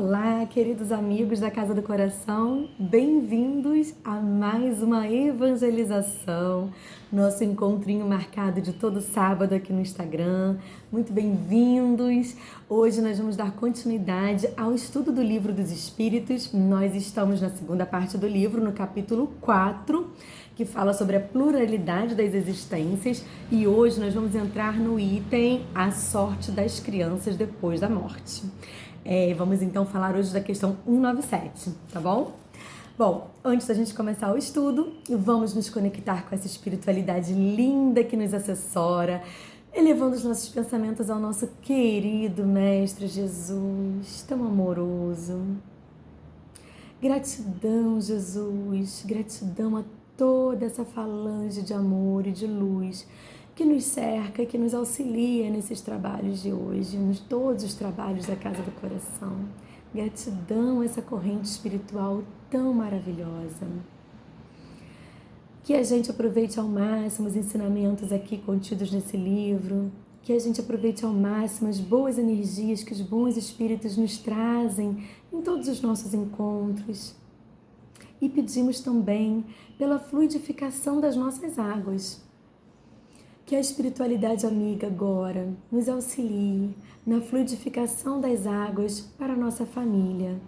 Olá, queridos amigos da Casa do Coração, bem-vindos a mais uma evangelização, nosso encontrinho marcado de todo sábado aqui no Instagram. Muito bem-vindos! Hoje nós vamos dar continuidade ao estudo do Livro dos Espíritos. Nós estamos na segunda parte do livro, no capítulo 4, que fala sobre a pluralidade das existências, e hoje nós vamos entrar no item A Sorte das Crianças Depois da Morte. Vamos então falar hoje da questão 197, tá bom? Bom, antes da gente começar o estudo, vamos nos conectar com essa espiritualidade linda que nos assessora, elevando os nossos pensamentos ao nosso querido Mestre Jesus, tão amoroso. Gratidão, Jesus, gratidão a toda essa falange de amor e de luz que nos cerca e que nos auxilia nesses trabalhos de hoje, nos todos os trabalhos da Casa do Coração. Gratidão a essa corrente espiritual tão maravilhosa. Que a gente aproveite ao máximo os ensinamentos aqui contidos nesse livro, que a gente aproveite ao máximo as boas energias que os bons espíritos nos trazem em todos os nossos encontros. E pedimos também pela fluidificação das nossas águas. Que a espiritualidade amiga agora nos auxilie na fluidificação das águas para a nossa família,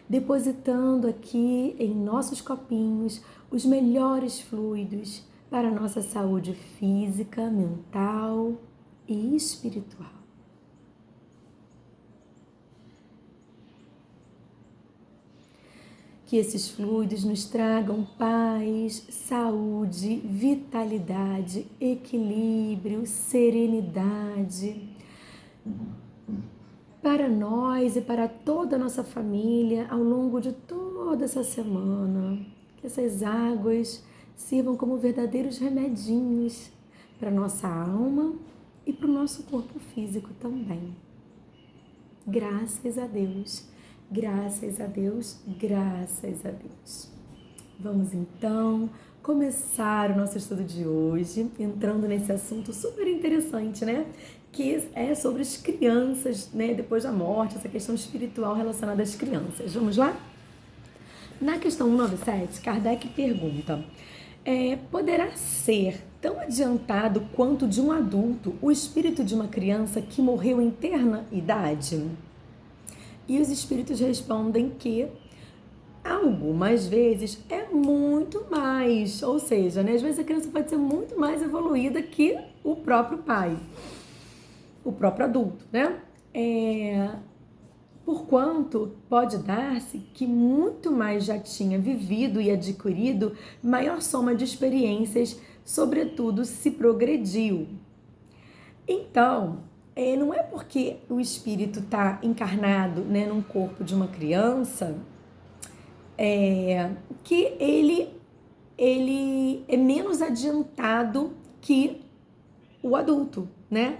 depositando aqui em nossos copinhos os melhores fluidos para a nossa saúde física, mental e espiritual. Que esses fluidos nos tragam paz, saúde, vitalidade, equilíbrio, serenidade para nós e para toda a nossa família ao longo de toda essa semana. Que essas águas sirvam como verdadeiros remedinhos para a nossa alma e para o nosso corpo físico também. Graças a Deus. Graças a Deus, graças a Deus. Vamos então começar o nosso estudo de hoje, entrando nesse assunto super interessante, né? Que é sobre as crianças, né? Depois da morte, essa questão espiritual relacionada às crianças. Vamos lá? Na questão 197, Kardec pergunta: poderá ser tão adiantado quanto de um adulto o espírito de uma criança que morreu em terna idade? E os espíritos respondem que algumas vezes é muito mais, ou seja, né, às vezes a criança pode ser muito mais evoluída que o próprio pai, o próprio adulto, né? Porquanto pode dar-se que muito mais já tinha vivido e adquirido maior soma de experiências, sobretudo se progrediu. Então, não é porque o espírito está encarnado, né, num corpo de uma criança que ele é menos adiantado que o adulto, né?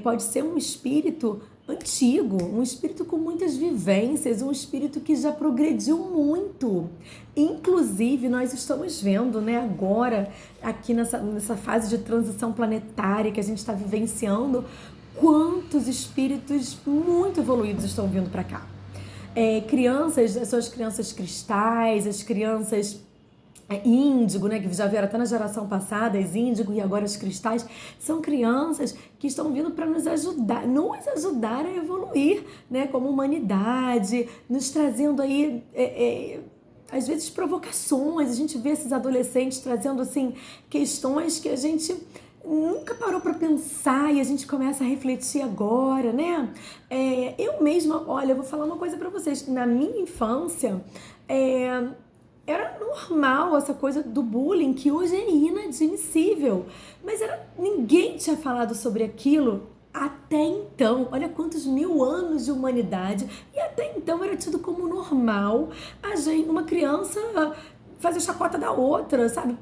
Pode ser um espírito antigo, um espírito com muitas vivências, um espírito que já progrediu muito. Inclusive, nós estamos vendo, né, agora, aqui nessa fase de transição planetária que a gente está vivenciando, quantos espíritos muito evoluídos estão vindo para cá. Crianças, as suas crianças cristais, as crianças índigo, né, que já vieram até na geração passada, as índigo e agora as cristais, são crianças que estão vindo para nos ajudar a evoluir, né, como humanidade, nos trazendo aí, às vezes, provocações. A gente vê esses adolescentes trazendo, assim, questões que a gente nunca parou para pensar e a gente começa a refletir agora, né? Eu mesma, olha, eu vou falar uma coisa para vocês. Na minha infância, era normal essa coisa do bullying, que hoje é inadmissível. Mas ninguém tinha falado sobre aquilo até então. Olha quantos mil anos de humanidade. E até então era tido como normal uma criança fazer chacota da outra, sabe?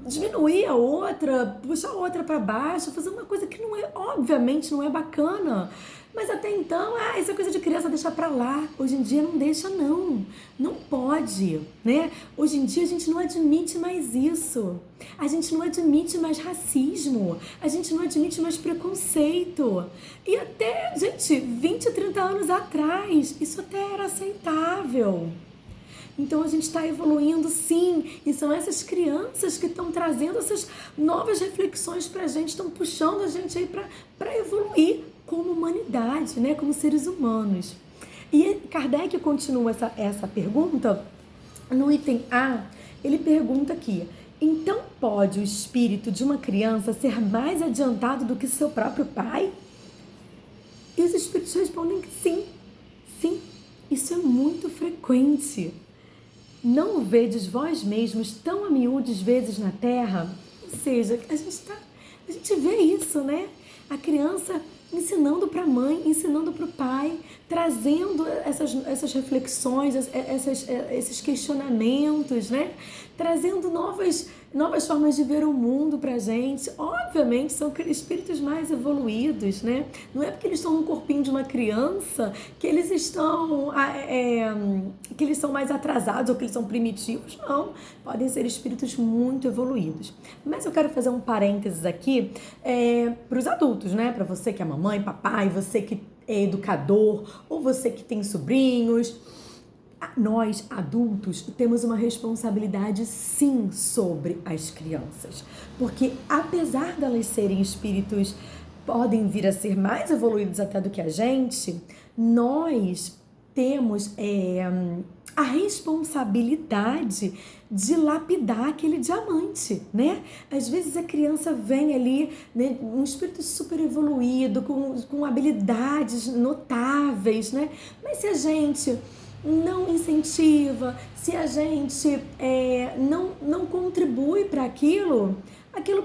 diminuir a outra, puxar a outra para baixo, fazer uma coisa que não é, obviamente, não é bacana. Mas até então, isso é coisa de criança, deixa pra lá. Hoje em dia não deixa, não. Não pode, né? Hoje em dia a gente não admite mais isso. A gente não admite mais racismo. A gente não admite mais preconceito. E até, gente, 20, 30 anos atrás, isso até era aceitável. Então a gente está evoluindo, sim, e são essas crianças que estão trazendo essas novas reflexões para a gente, estão puxando a gente aí para evoluir como humanidade, né? Como seres humanos. E Kardec continua essa pergunta no item A. Ele pergunta aqui: então pode o espírito de uma criança ser mais adiantado do que seu próprio pai? E os espíritos respondem que sim, sim, isso é muito frequente. Não o vedes vós mesmos tão a miúdes vezes na terra? Ou seja, a gente vê isso, né? A criança ensinando para a mãe, ensinando para o pai, trazendo essas reflexões, esses questionamentos, né? Trazendo novas formas de ver o mundo pra gente. Obviamente são espíritos mais evoluídos, né? Não é porque eles estão no corpinho de uma criança que eles estão que eles são mais atrasados ou que eles são primitivos, não. Podem ser espíritos muito evoluídos. Mas eu quero fazer um parênteses aqui para os adultos, né? Para você que é mamãe, papai, você que é educador ou você que tem sobrinhos. Nós, adultos, temos uma responsabilidade, sim, sobre as crianças. Porque, apesar delas serem espíritos, podem vir a ser mais evoluídos até do que a gente, nós temos a responsabilidade de lapidar aquele diamante, né? Às vezes a criança vem ali, né, um espírito super evoluído, com habilidades notáveis, né? Mas se a gente não incentiva, se a gente não contribui para aquilo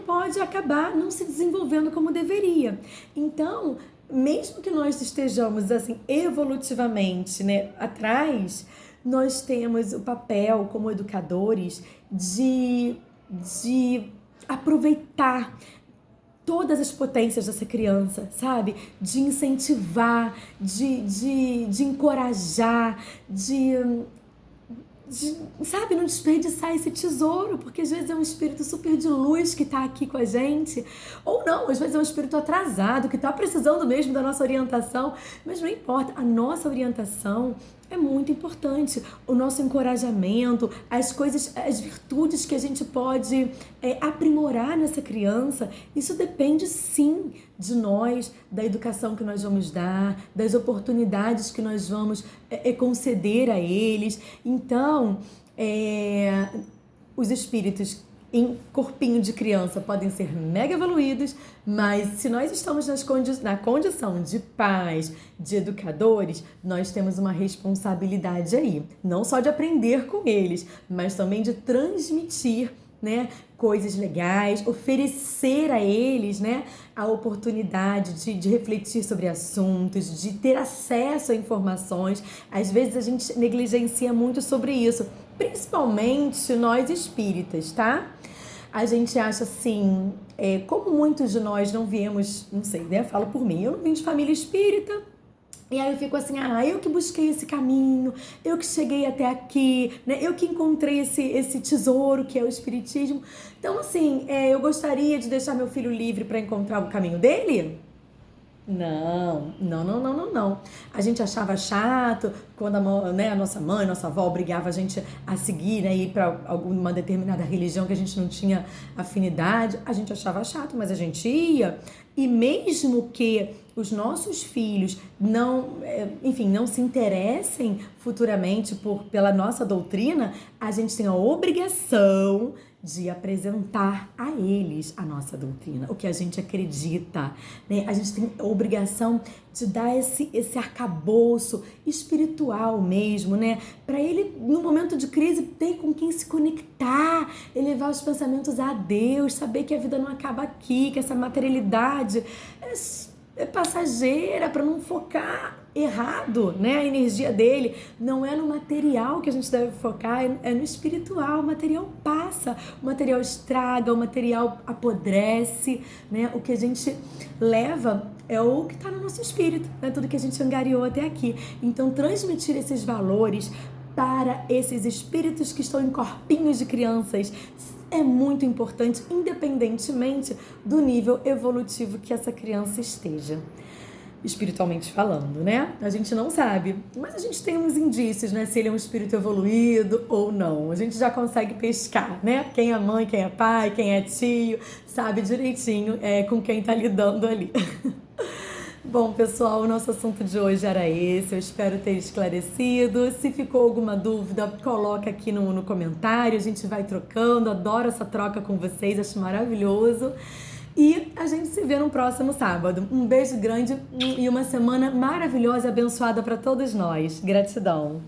pode acabar não se desenvolvendo como deveria. Então, mesmo que nós estejamos assim evolutivamente, né, atrás, nós temos o papel como educadores de aproveitar todas as potências dessa criança, sabe? De incentivar, de encorajar, sabe, não desperdiçar esse tesouro, porque às vezes é um espírito super de luz que está aqui com a gente, ou não, às vezes é um espírito atrasado, que está precisando mesmo da nossa orientação, mas não importa, a nossa orientação é muito importante, o nosso encorajamento, as virtudes que a gente pode aprimorar nessa criança, isso depende sim de nós, da educação que nós vamos dar, das oportunidades que nós vamos conceder a eles. Então, os espíritos em corpinho de criança podem ser mega evoluídos, mas se nós estamos na condição de pais, de educadores, nós temos uma responsabilidade aí, não só de aprender com eles, mas também de transmitir, né, coisas legais, oferecer a eles, né, a oportunidade de refletir sobre assuntos, de ter acesso a informações. Às vezes a gente negligencia muito sobre isso, principalmente nós espíritas, tá? A gente acha assim, como muitos de nós não viemos, não sei, né? Falo por mim, eu não vim de família espírita. E aí eu fico assim, eu que busquei esse caminho, eu que cheguei até aqui, né? Eu que encontrei esse tesouro que é o espiritismo. Então, assim, eu gostaria de deixar meu filho livre para encontrar o caminho dele? Não. A gente achava chato quando a nossa mãe, nossa avó obrigava a gente a seguir, né, ir para alguma determinada religião que a gente não tinha afinidade. A gente achava chato, mas a gente ia. E mesmo que os nossos filhos não se interessem futuramente pela nossa doutrina, a gente tem a obrigação de apresentar a eles a nossa doutrina, o que a gente acredita, né? A gente tem a obrigação de dar esse arcabouço espiritual mesmo, né? Para ele, no momento de crise, ter com quem se conectar, elevar os pensamentos a Deus, saber que a vida não acaba aqui, que essa materialidade é passageira, para não focar errado, né? A energia dele não é no material que a gente deve focar, é no espiritual. O material passa, o material estraga, o material apodrece, né? O que a gente leva é o que está no nosso espírito, né? Tudo que a gente angariou até aqui. Então, transmitir esses valores para esses espíritos que estão em corpinhos de crianças é muito importante, independentemente do nível evolutivo que essa criança esteja. Espiritualmente falando, né? A gente não sabe, mas a gente tem uns indícios, né? Se ele é um espírito evoluído ou não. A gente já consegue pescar, né? Quem é mãe, quem é pai, quem é tio, sabe direitinho com quem tá lidando ali. Bom, pessoal, o nosso assunto de hoje era esse. Eu espero ter esclarecido. Se ficou alguma dúvida, coloca aqui no comentário. A gente vai trocando. Adoro essa troca com vocês, acho maravilhoso. E a gente se vê no próximo sábado. Um beijo grande e uma semana maravilhosa e abençoada para todos nós. Gratidão.